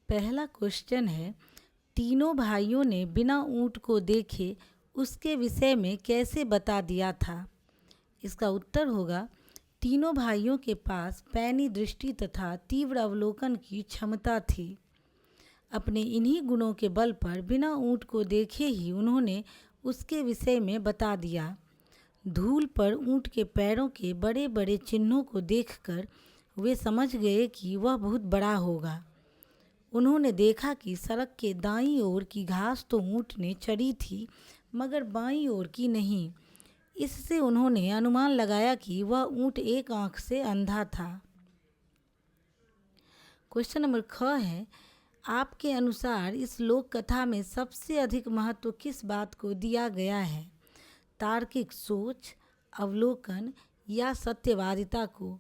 पहला क्वेश्चन है, तीनों भाइयों ने बिना ऊँट को देखे उसके विषय में कैसे बता दिया था? इसका उत्तर होगा, तीनों भाइयों के पास पैनी दृष्टि तथा तीव्र अवलोकन की क्षमता थी। अपने इन्हीं गुणों के बल पर बिना ऊँट को देखे ही उन्होंने उसके विषय में बता दिया। धूल पर ऊँट के पैरों के बड़े बड़े चिन्हों को देखकर वे समझ गए कि वह बहुत बड़ा होगा। उन्होंने देखा कि सड़क के दाईं ओर की घास तो ऊँट ने चरी थी, मगर बाईं ओर की नहीं। इससे उन्होंने अनुमान लगाया कि वह ऊँट एक आंख से अंधा था। क्वेश्चन नंबर 6 है, आपके अनुसार इस लोक कथा में सबसे अधिक महत्व किस बात को दिया गया है? तार्किक सोच, अवलोकन या सत्यवादिता को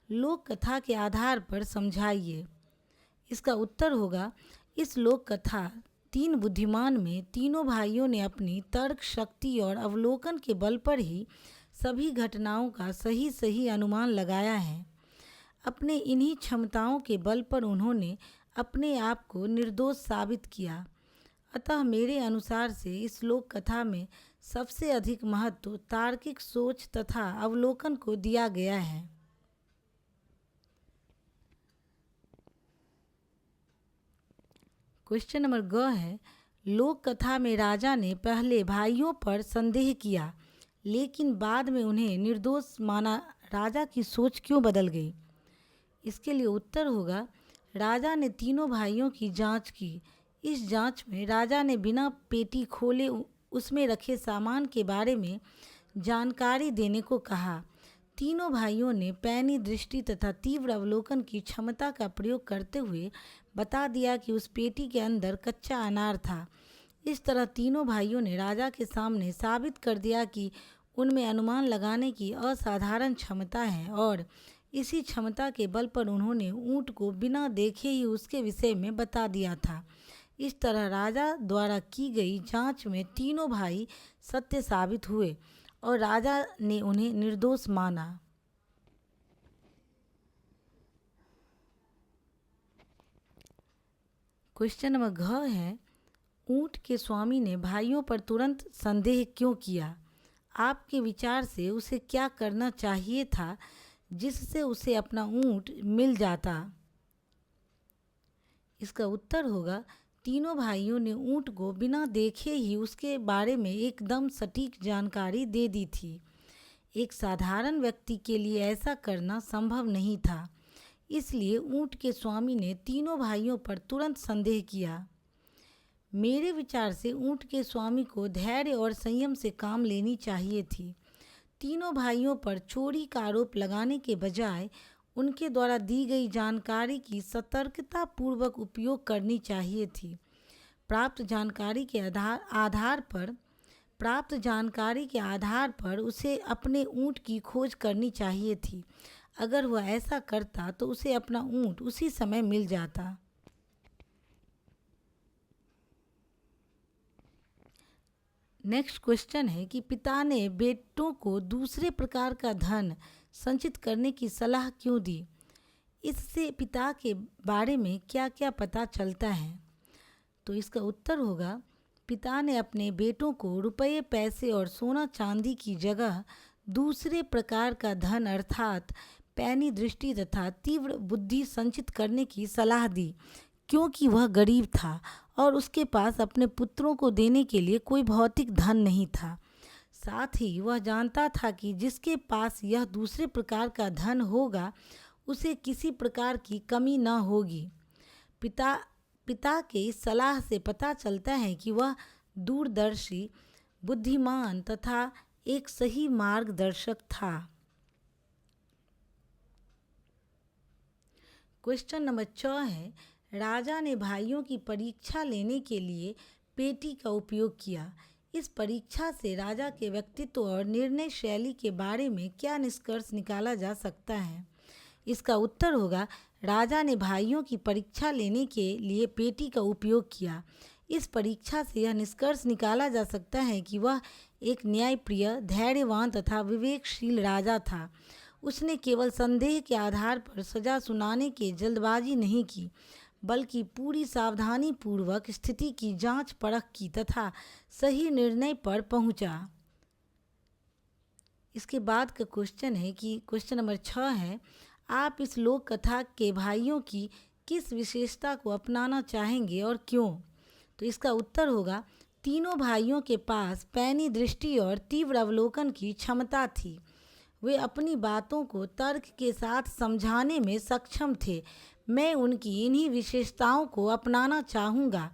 लोक कथा के आधार पर समझाइए। इसका उत्तर होगा, इस लोक कथा तीन बुद्धिमान में तीनों भाइयों ने अपनी तर्क शक्ति और अवलोकन के बल पर ही सभी घटनाओं का सही सही अनुमान लगाया है। अपने इन्हीं क्षमताओं के बल पर उन्होंने अपने आप को निर्दोष साबित किया। अतः मेरे अनुसार से इस लोक कथा में सबसे अधिक महत्व तार्किक सोच तथा अवलोकन को दिया गया है। क्वेश्चन नंबर ग है, लोक कथा में राजा ने पहले भाइयों पर संदेह किया, लेकिन बाद में उन्हें निर्दोष माना। राजा की सोच क्यों बदल गई? इसके लिए उत्तर होगा, राजा ने तीनों भाइयों की जांच की। इस जांच में राजा ने बिना पेटी खोले उसमें रखे सामान के बारे में जानकारी देने को कहा। तीनों भाइयों ने पैनी दृष्टि तथा तीव्र अवलोकन की क्षमता का प्रयोग करते हुए बता दिया कि उस पेटी के अंदर कच्चा अनार था। इस तरह तीनों भाइयों ने राजा के सामने साबित कर दिया कि उनमें अनुमान लगाने की असाधारण क्षमता है और इसी क्षमता के बल पर उन्होंने ऊँट को बिना देखे ही उसके विषय में बता दिया था। इस तरह राजा द्वारा की गई जांच में तीनों भाई सत्य साबित हुए और राजा ने उन्हें निर्दोष माना। क्वेश्चन नंबर घ है, ऊँट के स्वामी ने भाइयों पर तुरंत संदेह क्यों किया? आपके विचार से उसे क्या करना चाहिए था जिससे उसे अपना ऊँट मिल जाता? इसका उत्तर होगा, तीनों भाइयों ने ऊँट को बिना देखे ही उसके बारे में एकदम सटीक जानकारी दे दी थी। एक साधारण व्यक्ति के लिए ऐसा करना संभव नहीं था। इसलिए ऊँट के स्वामी ने तीनों भाइयों पर तुरंत संदेह किया। मेरे विचार से ऊँट के स्वामी को धैर्य और संयम से काम लेनी चाहिए थी। तीनों भाइयों पर चोरी का आरोप लगाने के बजाय उनके द्वारा दी गई जानकारी की सतर्कतापूर्वक उपयोग करनी चाहिए थी। प्राप्त जानकारी के आधार पर उसे अपने ऊँट की खोज करनी चाहिए थी। अगर वह ऐसा करता तो उसे अपना ऊँट उसी समय मिल जाता। नेक्स्ट क्वेश्चन है कि पिता ने बेटों को दूसरे प्रकार का धन संचित करने की सलाह क्यों दी? इससे पिता के बारे में क्या क्या पता चलता है? तो इसका उत्तर होगा, पिता ने अपने बेटों को रुपये पैसे और सोना चांदी की जगह दूसरे प्रकार का धन अर्थात पैनी दृष्टि तथा तीव्र बुद्धि संचित करने की सलाह दी, क्योंकि वह गरीब था और उसके पास अपने पुत्रों को देने के लिए कोई भौतिक धन नहीं था। साथ ही वह जानता था कि जिसके पास यह दूसरे प्रकार का धन होगा उसे किसी प्रकार की कमी न होगी। पिता के इस सलाह से पता चलता है कि वह दूरदर्शी, बुद्धिमान तथा एक सही मार्गदर्शक था। क्वेश्चन नंबर 4 है, राजा ने भाइयों की परीक्षा लेने के लिए पेटी का उपयोग किया। इस परीक्षा से राजा के व्यक्तित्व और निर्णय शैली के बारे में क्या निष्कर्ष निकाला जा सकता है? इसका उत्तर होगा, राजा ने भाइयों की परीक्षा लेने के लिए पेटी का उपयोग किया। इस परीक्षा से यह निष्कर्ष निकाला जा सकता है कि वह एक न्यायप्रिय, धैर्यवान तथा विवेकशील राजा था। उसने केवल संदेह के आधार पर सजा सुनाने की जल्दबाजी नहीं की, बल्कि पूरी सावधानी पूर्वक स्थिति की जांच परख की तथा सही निर्णय पर पहुंचा। इसके बाद का क्वेश्चन है कि क्वेश्चन नंबर 6 है, आप इस लोक कथा के भाइयों की किस विशेषता को अपनाना चाहेंगे और क्यों? तो इसका उत्तर होगा, तीनों भाइयों के पास पैनी दृष्टि और तीव्र अवलोकन की क्षमता थी। वे अपनी बातों को तर्क के साथ समझाने में सक्षम थे। मैं उनकी इन्हीं विशेषताओं को अपनाना चाहूँगा,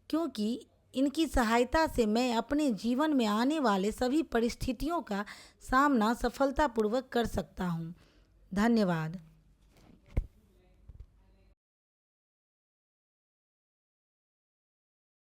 क्योंकि इनकी सहायता से मैं अपने जीवन में आने वाले सभी परिस्थितियों का सामना सफलतापूर्वक कर सकता हूँ। धन्यवाद।